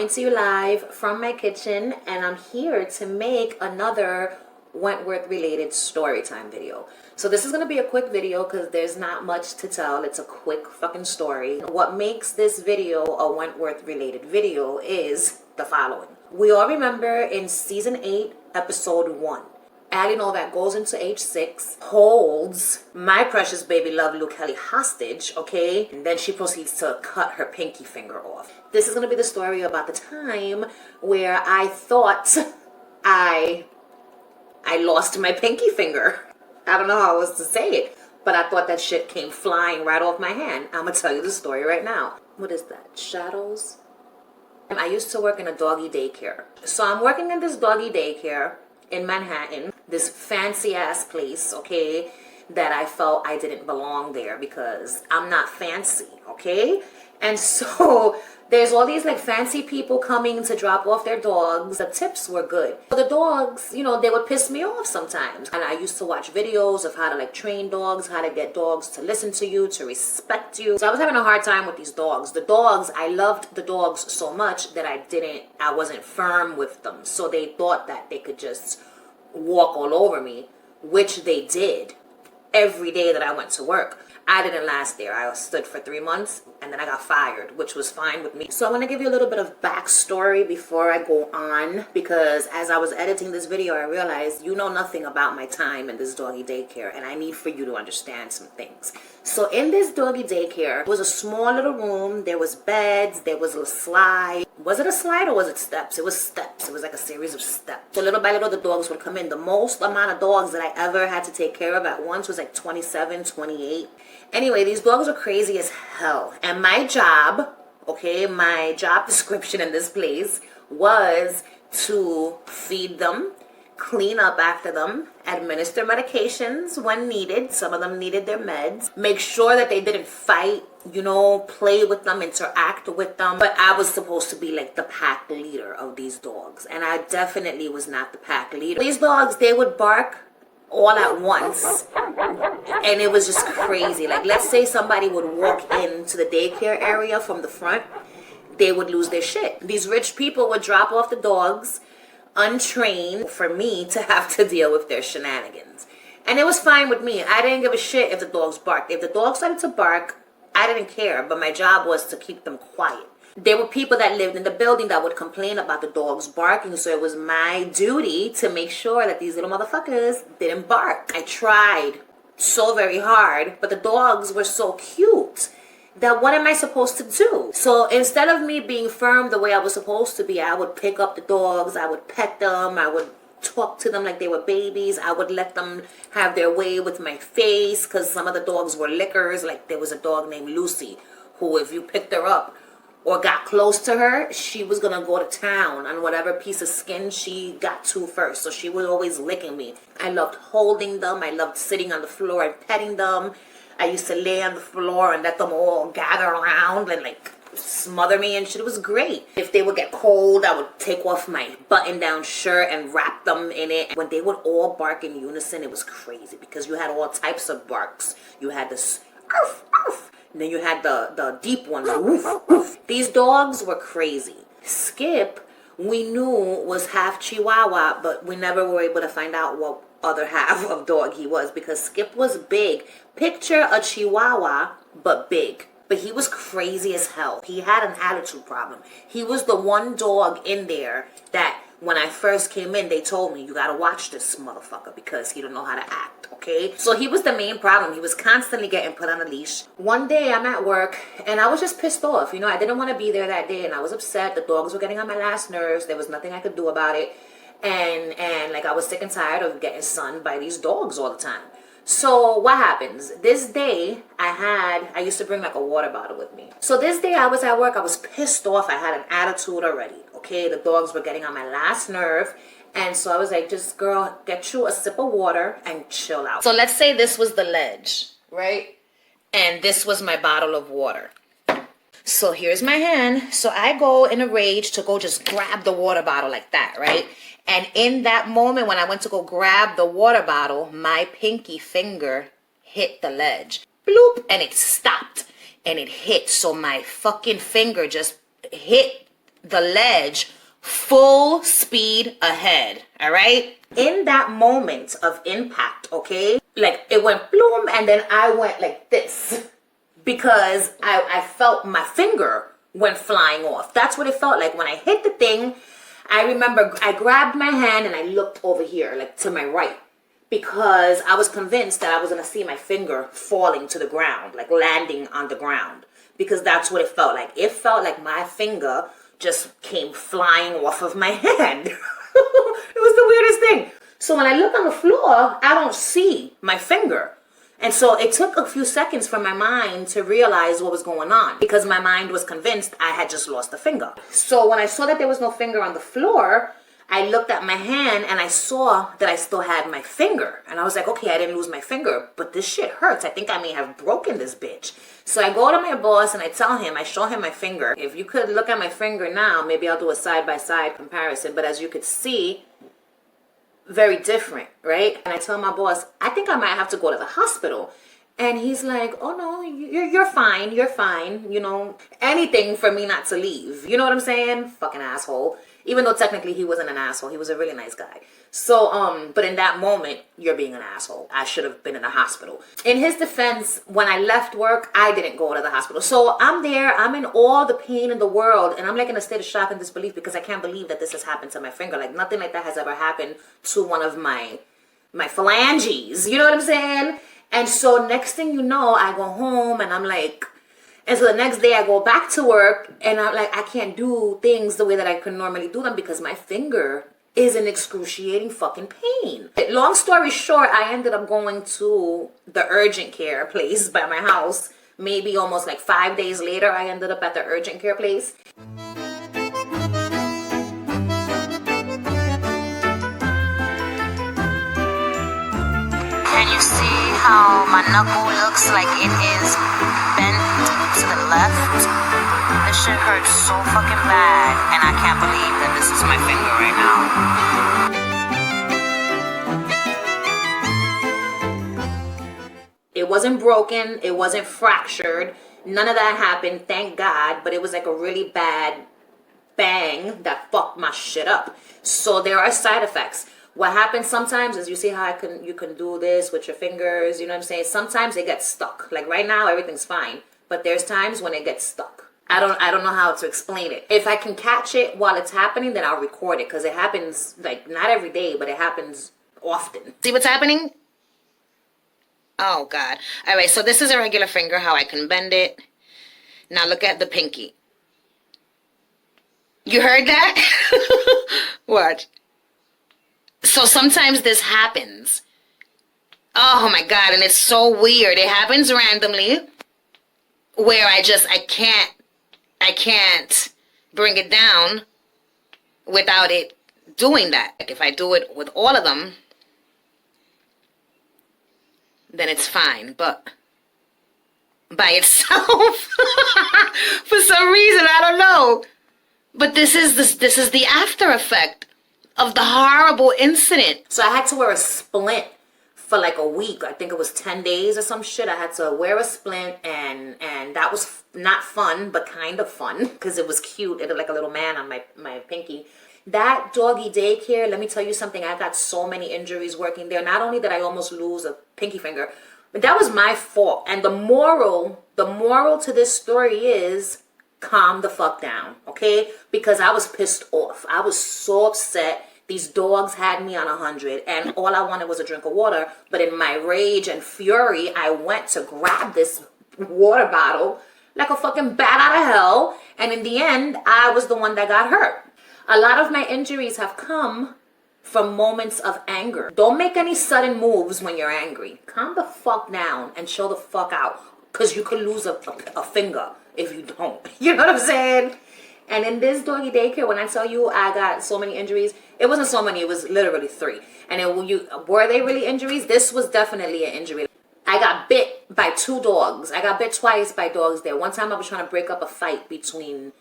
coming to you live from my kitchen, and I'm here to make another Wentworth related story time video. So this is going to be a quick video because there's not much to tell. It's a quick fucking story. What makes this video a Wentworth related video is the following. We all remember in season 8, episode 1. Allie Novak goes into H6, holds my precious baby love Luke Kelly hostage, okay? And then she proceeds to cut her pinky finger off. This is going to be the story about the time where I thought I lost my pinky finger. I don't know how else to say it, but I thought that shit came flying right off my hand. I'm going to tell you the story right now. What is that? Shadows? I used to work in a doggy daycare. So I'm working in this doggy daycare in Manhattan, this fancy ass place, okay, that I felt I didn't belong there because I'm not fancy, okay? And so there's all these like fancy people coming to drop off their dogs. The tips were good. The dogs, you know, they would piss me off sometimes. And I used to watch videos of how to like train dogs, how to get dogs to listen to you, to respect you. So I was having a hard time with these dogs. The dogs, I loved the dogs so much that I wasn't firm with them. So they thought that they could just walk all over me, which they did every day that I went to work. I didn't last there. I stood for 3 months and then I got fired, which was fine with me. So I want to give you a little bit of backstory before I go on, because as I was editing this video, I realized you know nothing about my time in this doggy daycare, and I need for you to understand some things. So in this doggy daycare, it was a small little room. There was beds. There was a slide. Was it a slide or was it steps? It was steps. It was like a series of steps. So little by little, the dogs would come in. The most amount of dogs that I ever had to take care of at once was like 27, 28. Anyway, these dogs are crazy as hell. And my job, okay, my job description in this place was to feed them, clean up after them, administer medications when needed. Some of them needed their meds. Make sure that they didn't fight, you know, play with them, interact with them. But I was supposed to be like the pack leader of these dogs. And I definitely was not the pack leader. These dogs, they would bark all at once, and it was just crazy. Like, let's say somebody would walk into the daycare area from the front, they would lose their shit. These rich people would drop off the dogs untrained for me to have to deal with their shenanigans. And it was fine with me. I didn't give a shit if the dogs barked. If the dogs started to bark, I didn't care, but my job was to keep them quiet. There were people that lived in the building that would complain about the dogs barking, so it was my duty to make sure that these little motherfuckers didn't bark. I tried so very hard, but the dogs were so cute that what am I supposed to do? So instead of me being firm the way I was supposed to be, I would pick up the dogs, I would pet them, I would talk to them like they were babies, I would let them have their way with my face, because some of the dogs were lickers. Like there was a dog named Lucy who, if you picked her up or got close to her, she was gonna go to town on whatever piece of skin she got to first. So she was always licking me. I loved holding them. I loved sitting on the floor and petting them. I used to lay on the floor and let them all gather around and like smother me and shit. It was great. If they would get cold, I would take off my button-down shirt and wrap them in it. When they would all bark in unison, it was crazy because you had all types of barks. You had this arf, arf. And then you had the deep ones. Woof, woof. These dogs were crazy. Skip, we knew was half Chihuahua, but we never were able to find out what other half of dog he was because Skip was big. Picture a Chihuahua, but big. But he was crazy as hell. He had an attitude problem. He was the one dog in there that when I first came in, they told me, you gotta watch this motherfucker because he don't know how to act, okay? So he was the main problem. He was constantly getting put on a leash. One day I'm at work and I was just pissed off. You know, I didn't want to be there that day and I was upset. The dogs were getting on my last nerves. There was nothing I could do about it. And like I was sick and tired of getting sunned by these dogs all the time. So what happens? This day I used to bring like a water bottle with me. So this day I was at work. I was pissed off. I had an attitude already. Okay, the dogs were getting on my last nerve. And so I was like, just girl, get you a sip of water and chill out. So let's say this was the ledge, right? And this was my bottle of water. So here's my hand. So I go in a rage to go just grab the water bottle like that, right? And in that moment when I went to go grab the water bottle, my pinky finger hit the ledge. Bloop, and it stopped. And it hit. So my fucking finger just hit the ledge full speed ahead, all right? In that moment of impact, okay, like it went bloom and then I went like this because I felt my finger went flying off. That's what it felt like when I hit the thing. I remember I grabbed my hand and I looked over here, like to my right, because I was convinced that I was going to see my finger falling to the ground, like landing on the ground, because that's what it felt like. It felt like my finger just came flying off of my hand. It was the weirdest thing. So when I look on the floor, I don't see my finger. And so it took a few seconds for my mind to realize what was going on, because my mind was convinced I had just lost a finger. So when I saw that there was no finger on the floor, I looked at my hand and I saw that I still had my finger. And I was like, okay, I didn't lose my finger, but this shit hurts. I think I may have broken this bitch. So I go to my boss and I tell him, I show him my finger. If you could look at my finger now, maybe I'll do a side-by-side comparison. But as you could see, very different, right? And I tell my boss, I think I might have to go to the hospital. And he's like, oh no, you're fine, you're fine. You know, anything for me not to leave. You know what I'm saying? Fucking asshole. Even though technically he wasn't an asshole. He was a really nice guy. So, but in that moment, you're being an asshole. I should have been in the hospital. In his defense, when I left work, I didn't go to the hospital. So I'm there, I'm in all the pain in the world, and I'm like in a state of shock and disbelief because I can't believe that this has happened to my finger. Like nothing like that has ever happened to one of my phalanges. You know what I'm saying? And so next thing you know, I go home and I'm like, and so the next day I go back to work and I'm like, I can't do things the way that I could normally do them because my finger is in excruciating fucking pain. Long story short, I ended up going to the urgent care place by my house. Maybe almost like 5 days later, I ended up at the urgent care place. Can you see how my knuckle looks like it is bent to the left? This shit hurts so fucking bad, and I can't believe that this is my finger right now. It wasn't broken, it wasn't fractured, none of that happened, thank God, but it was like a really bad bang that fucked my shit up. So there are side effects. What happens sometimes is, you see how you can do this with your fingers, you know what I'm saying? Sometimes it gets stuck. Like right now, everything's fine, but there's times when it gets stuck. I don't know how to explain it. If I can catch it while it's happening, then I'll record it, because it happens like not every day, but it happens often. See what's happening? Oh God. All right, so this is a regular finger, how I can bend it. Now look at the pinky. You heard that? What? So sometimes this happens. Oh my God, and it's so weird. It happens randomly where I can't bring it down without it doing that. Like if I do it with all of them, then it's fine. But by itself, for some reason, I don't know. But this is the after effect of the horrible incident. So I had to wear a splint for like a week. I think it was 10 days or some shit. I had to wear a splint, and that was not fun, but kind of fun because it was cute. It looked like a little man on my pinky. That doggy daycare, let me tell you something. I got so many injuries working there. Not only did I almost lose a pinky finger, but that was my fault. And the moral to this story is, calm the fuck down, okay? Because I was pissed off. I was so upset. These dogs had me on 100, and all I wanted was a drink of water. But in my rage and fury, I went to grab this water bottle like a fucking bat out of hell. And in the end, I was the one that got hurt. A lot of my injuries have come from moments of anger. Don't make any sudden moves when you're angry. Calm the fuck down and chill the fuck out, because you could lose a finger if you don't. You know what I'm saying? And in this doggy daycare, when I tell you I got so many injuries, it wasn't so many, it was literally 3. And were they really injuries? This was definitely an injury. I got bit by 2 dogs. I got bit twice by dogs there. One time I was trying to break up a fight between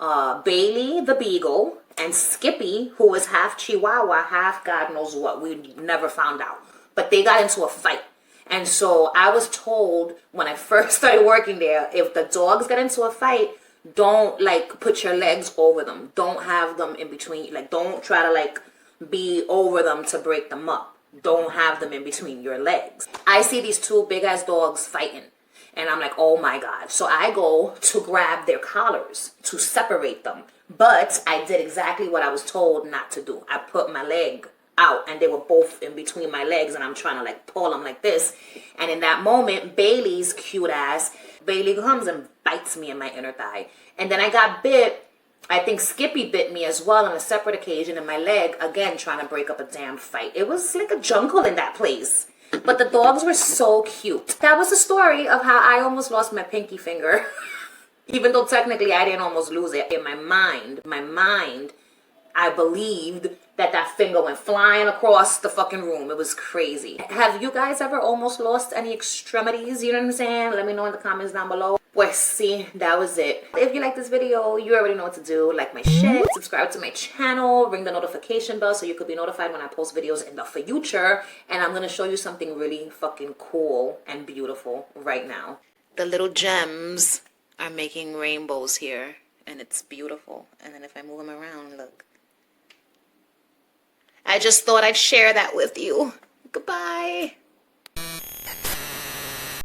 Bailey the Beagle and Skippy, who was half Chihuahua, half God knows what. We never found out. But they got into a fight. And so I was told when I first started working there, if the dogs got into a fight, don't like put your legs over them. Don't have them in between. Like, don't try to like be over them to break them up. Don't have them in between your legs. I see these two big ass dogs fighting, and I'm like, oh my God. So I go to grab their collars to separate them. But I did exactly what I was told not to do. I put my leg out, and they were both in between my legs, and I'm trying to like pull them like this. And in that moment, Bailey's cute ass, Bailey comes and bites me in my inner thigh. And then I got bit. I think Skippy bit me as well on a separate occasion in my leg, again trying to break up a damn fight. It was like a jungle in that place. But the dogs were so cute. That was the story of how I almost lost my pinky finger. Even though technically I didn't almost lose it. In my mind, I believed that finger went flying across the fucking room. It was crazy. Have you guys ever almost lost any extremities? You know what I'm saying? Let me know in the comments down below. Pues see, that was it. If you like this video, you already know what to do. Like my shit, subscribe to my channel, ring the notification bell so you could be notified when I post videos in the future. And I'm gonna show you something really fucking cool and beautiful right now. The little gems are making rainbows here, and it's beautiful. And then if I move them around, look. I just thought I'd share that with you. Goodbye.